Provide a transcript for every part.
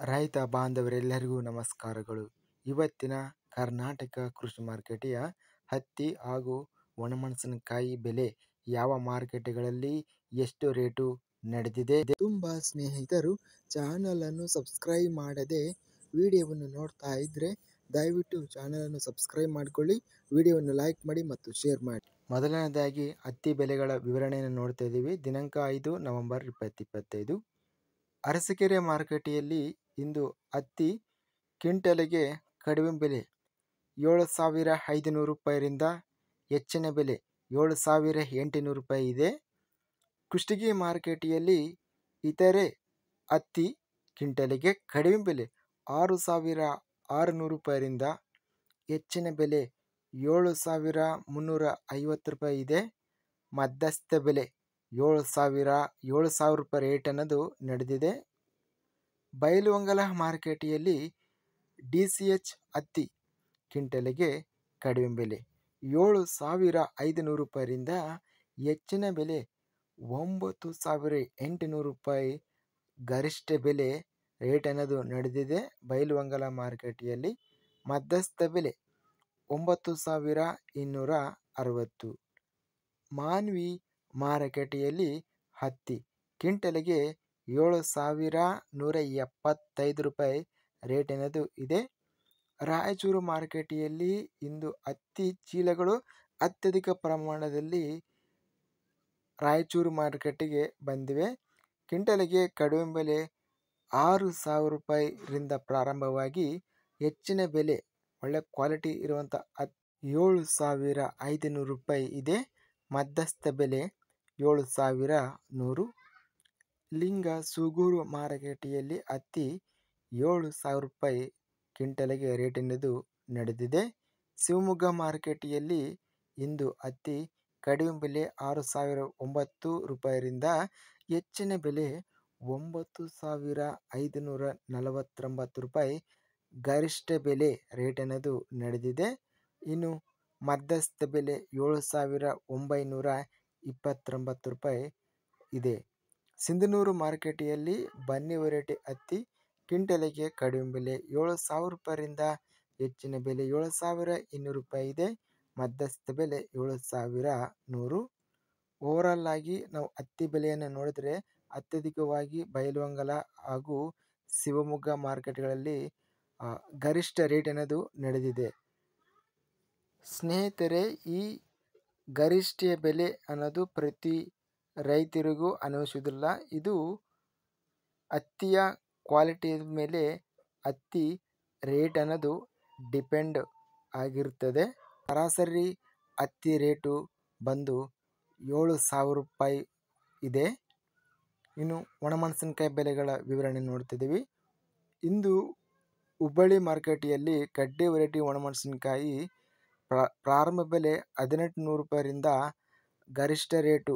ರೈತ ಬಾಂಧವರೆಲ್ಲರಿಗೂ ನಮಸ್ಕಾರಗಳು. ಇವತ್ತಿನ ಕರ್ನಾಟಕ ಕೃಷಿ ಮಾರುಕಟ್ಟೆಯ ಹತ್ತಿ ಹಾಗೂ ಒಣಮೆಣಸಿನಕಾಯಿ ಬೆಲೆ ಯಾವ ಮಾರುಕಟ್ಟೆಗಳಲ್ಲಿ ಎಷ್ಟು ರೇಟು ನಡೆದಿದೆ? ತುಂಬ ಸ್ನೇಹಿತರು ಚಾನಲನ್ನು ಸಬ್ಸ್ಕ್ರೈಬ್ ಮಾಡದೆ ವಿಡಿಯೋವನ್ನು ನೋಡ್ತಾ ಇದ್ದರೆ ದಯವಿಟ್ಟು ಚಾನಲನ್ನು ಸಬ್ಸ್ಕ್ರೈಬ್ ಮಾಡಿಕೊಳ್ಳಿ, ವಿಡಿಯೋವನ್ನು ಲೈಕ್ ಮಾಡಿ ಮತ್ತು ಶೇರ್ ಮಾಡಿ. ಮೊದಲನೇದಾಗಿ ಹತ್ತಿ ಬೆಲೆಗಳ ವಿವರಣೆಯನ್ನು ನೋಡ್ತಾ ಇದ್ದೀವಿ. ದಿನಾಂಕ 5 ನವೆಂಬರ್ 2025. ಅರಸೀಕೆರೆ ಮಾರುಕಟ್ಟೆಯಲ್ಲಿ ಇಂದು ಹತ್ತಿ ಕ್ವಿಂಟಲಿಗೆ ಕಡಿಮೆ ಬೆಲೆ 7,500 ರೂಪಾಯಿರಿಂದ ಹೆಚ್ಚಿನ ಬೆಲೆ 7,800 ರೂಪಾಯಿ ಇದೆ. ಕುಷ್ಟಗಿ ಮಾರುಕಟ್ಟೆಯಲ್ಲಿ ಇತರೆ ಹತ್ತಿ ಕ್ವಿಂಟಲಿಗೆ ಕಡಿಮೆ ಬೆಲೆ 6,600 ರೂಪಾಯಿರಿಂದ ಹೆಚ್ಚಿನ ಬೆಲೆ 7,350 ರೂಪಾಯಿ ಇದೆ. ಮಧ್ಯಸ್ಥ ಬೆಲೆ 7,000 ರೂಪಾಯಿ ರೇಟ್ ಅನ್ನೋದು ನಡೆದಿದೆ. ಬೈಲಹೊಂಗಲ ಮಾರುಕಟ್ಟೆಯಲ್ಲಿ DCH ಹತ್ತಿ ಕ್ವಿಂಟಲಿಗೆ ಕಡಿಮೆ ಬೆಲೆ 7,500 ರೂಪಾಯಿರಿಂದ ಹೆಚ್ಚಿನ ಬೆಲೆ 9,800 ರೂಪಾಯಿ ಗರಿಷ್ಠ ಬೆಲೆ ರೇಟ್ ಅನ್ನೋದು ನಡೆದಿದೆ ಬೈಲಹೊಂಗಲ ಮಾರುಕಟ್ಟೆಯಲ್ಲಿ. ಮಧ್ಯಸ್ಥ ಬೆಲೆ 9,260. ಮಾನ್ವಿ ಮಾರುಕಟ್ಟೆಯಲ್ಲಿ ಹತ್ತಿ ಕ್ವಿಂಟಲಿಗೆ 7,175 ರೂಪಾಯಿ ರೇಟ್ ಅನ್ನೋದು ಇದೆ. ರಾಯಚೂರು ಮಾರುಕಟ್ಟೆಯಲ್ಲಿ ಇಂದು ಹತ್ತಿ ಚೀಲಗಳು ಅತ್ಯಧಿಕ ಪ್ರಮಾಣದಲ್ಲಿ ರಾಯಚೂರು ಮಾರುಕಟ್ಟೆಗೆ ಬಂದಿವೆ. ಕ್ವಿಂಟಲಿಗೆ ಕಡಿಮೆ ಬೆಲೆ 6,000 ರೂಪಾಯಿರಿಂದ ಪ್ರಾರಂಭವಾಗಿ ಹೆಚ್ಚಿನ ಬೆಲೆ ಒಳ್ಳೆ ಕ್ವಾಲಿಟಿ ಇರುವಂಥ 7,500 ರೂಪಾಯಿ ಇದೆ. ಮಧ್ಯಸ್ಥ ಬೆಲೆ 7,100. ಲಿಂಗ ಸೂಗೂರು ಮಾರುಕಟ್ಟೆಯಲ್ಲಿ ಹತ್ತಿ 7,000 ರೂಪಾಯಿ ಕ್ವಿಂಟಲಿಗೆ ರೇಟ್ ಅನ್ನೋದು ನಡೆದಿದೆ. ಶಿವಮೊಗ್ಗ ಮಾರುಕಟ್ಟೆಯಲ್ಲಿ ಇಂದು ಹತ್ತಿ ಕಡಿಮೆ ಬೆಲೆ 6,900 ರೂಪಾಯಿರಿಂದ ಹೆಚ್ಚಿನ ಬೆಲೆ 9,549 ರೂಪಾಯಿ ಗರಿಷ್ಠ ಬೆಲೆ ರೇಟ್ ಅನ್ನೋದು ನಡೆದಿದೆ. ಇನ್ನು ಮಧ್ಯಸ್ಥ ಬೆಲೆ 7,929 ರೂಪಾಯಿ ಇದೆ. ಸಿಂಧನೂರು ಮಾರುಕಟ್ಟೆಯಲ್ಲಿ ಬನ್ನಿ ವೆರೈಟಿ ಹತ್ತಿ ಕ್ವಿಂಟಲಿಗೆ ಕಡಿಮೆ ಬೆಲೆ 7,000 ರೂಪಾಯಿರಿಂದ ಹೆಚ್ಚಿನ ಬೆಲೆ 7,200 ರೂಪಾಯಿ ಇದೆ. ಮಧ್ಯಸ್ಥ ಬೆಲೆ 7,100. ಓವರಾಲ್ ಆಗಿ ನಾವು ಹತ್ತಿ ಬೆಲೆಯನ್ನು ನೋಡಿದರೆ ಅತ್ಯಧಿಕವಾಗಿ ಬೈಲಹೊಂಗಲ ಹಾಗೂ ಶಿವಮೊಗ್ಗ ಮಾರುಕಟ್ಟೆಗಳಲ್ಲಿ ಗರಿಷ್ಠ ರೇಟ್ ಅನ್ನೋದು ನಡೆದಿದೆ. ಸ್ನೇಹಿತರೆ, ಈ ಗರಿಷ್ಠ ಬೆಲೆ ಅನ್ನೋದು ಪ್ರತಿ ರೈತರಿಗೂ ಅನ್ವಯಿಸುವುದಿಲ್ಲ. ಇದು ಹತ್ತಿಯ ಕ್ವಾಲಿಟಿಯ ಮೇಲೆ ಹತ್ತಿ ರೇಟ್ ಅನ್ನೋದು ಡಿಪೆಂಡ್ ಆಗಿರುತ್ತದೆ. ಸರಾಸರಿ ಹತ್ತಿ ರೇಟು ಬಂದು 7,000 ರೂಪಾಯಿ ಇದೆ. ಇನ್ನು ಒಣಮೆಣಸಿನಕಾಯಿ ಬೆಲೆಗಳ ವಿವರಣೆ ನೋಡ್ತಿದ್ದೀವಿ. ಇಂದು ಹುಬ್ಬಳ್ಳಿ ಮಾರುಕಟ್ಟೆಯಲ್ಲಿ ಕಡ್ಡಿ ವೆರೈಟಿ ಒಣಮೆಣಸಿನಕಾಯಿ ಪ್ರಾರಂಭ ಬೆಲೆ 1,800 ರೂಪಾಯಿರಿಂದ ಗರಿಷ್ಠ ರೇಟು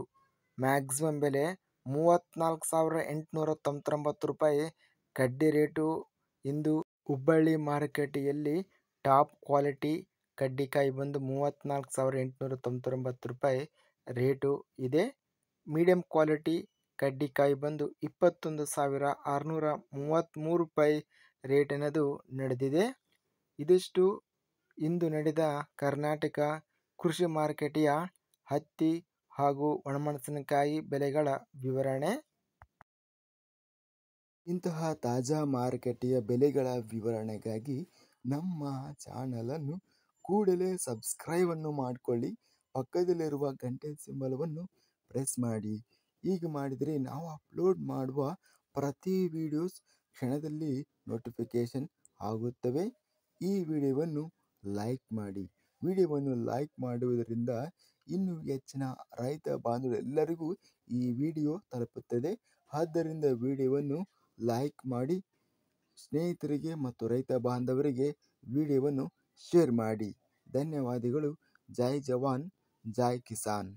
ಮ್ಯಾಕ್ಸಿಮಮ್ ಬೆಲೆ 34,899 ರೂಪಾಯಿ ಕಡ್ಡಿ ರೇಟು ಇಂದು ಹುಬ್ಬಳ್ಳಿ ಮಾರುಕಟ್ಟೆಯಲ್ಲಿ ಟಾಪ್ ಕ್ವಾಲಿಟಿ ಕಡ್ಡಿಕಾಯಿ ಬಂದು 34,899 ರೂಪಾಯಿ ರೇಟು ಇದೆ. ಮೀಡಿಯಂ ಕ್ವಾಲಿಟಿ ಕಡ್ಡಿಕಾಯಿ ಬಂದು 21,633 ರೂಪಾಯಿ ರೇಟ್ ಅನ್ನೋದು ನಡೆದಿದೆ. ಇದಿಷ್ಟು ಇಂದು ನಡೆದ ಕರ್ನಾಟಕ ಕೃಷಿ ಮಾರುಕಟ್ಟೆಯ ಹತ್ತಿ ಹಾಗೂ ಒಣಮೆಣಸಿನಕಾಯಿ ಬೆಲೆಗಳ ವಿವರಣೆ. ಇಂತಹ ತಾಜಾ ಮಾರುಕಟ್ಟೆಯ ಬೆಲೆಗಳ ವಿವರಣೆಗಾಗಿ ನಮ್ಮ ಚಾನಲನ್ನು ಕೂಡಲೇ ಸಬ್ಸ್ಕ್ರೈಬನ್ನು ಮಾಡಿಕೊಳ್ಳಿ, ಪಕ್ಕದಲ್ಲಿರುವ ಗಂಟೆ ಸಿಂಬಲವನ್ನು ಪ್ರೆಸ್ ಮಾಡಿ. ಹೀಗೆ ಮಾಡಿದರೆ ನಾವು ಅಪ್ಲೋಡ್ ಮಾಡುವ ಪ್ರತಿ ವಿಡಿಯೋಸ್ ಕ್ಷಣದಲ್ಲಿ ನೋಟಿಫಿಕೇಷನ್ ಆಗುತ್ತವೆ. ಈ ವಿಡಿಯೋವನ್ನು ಲೈಕ್ ಮಾಡಿ. ವಿಡಿಯೋವನ್ನು ಲೈಕ್ ಮಾಡುವುದರಿಂದ ಇನ್ನೂ ಹೆಚ್ಚಿನ ರೈತ ಬಾಂಧವರೆಲ್ಲರಿಗೂ ಈ ವಿಡಿಯೋ ತಲುಪುತ್ತದೆ. ಆದ್ದರಿಂದ ವಿಡಿಯೋವನ್ನು ಲೈಕ್ ಮಾಡಿ, ಸ್ನೇಹಿತರಿಗೆ ಮತ್ತು ರೈತ ಬಾಂಧವರಿಗೆ ವಿಡಿಯೋವನ್ನು ಶೇರ್ ಮಾಡಿ. ಧನ್ಯವಾದಗಳು. ಜೈ ಜವಾನ್, ಜೈ ಕಿಸಾನ್.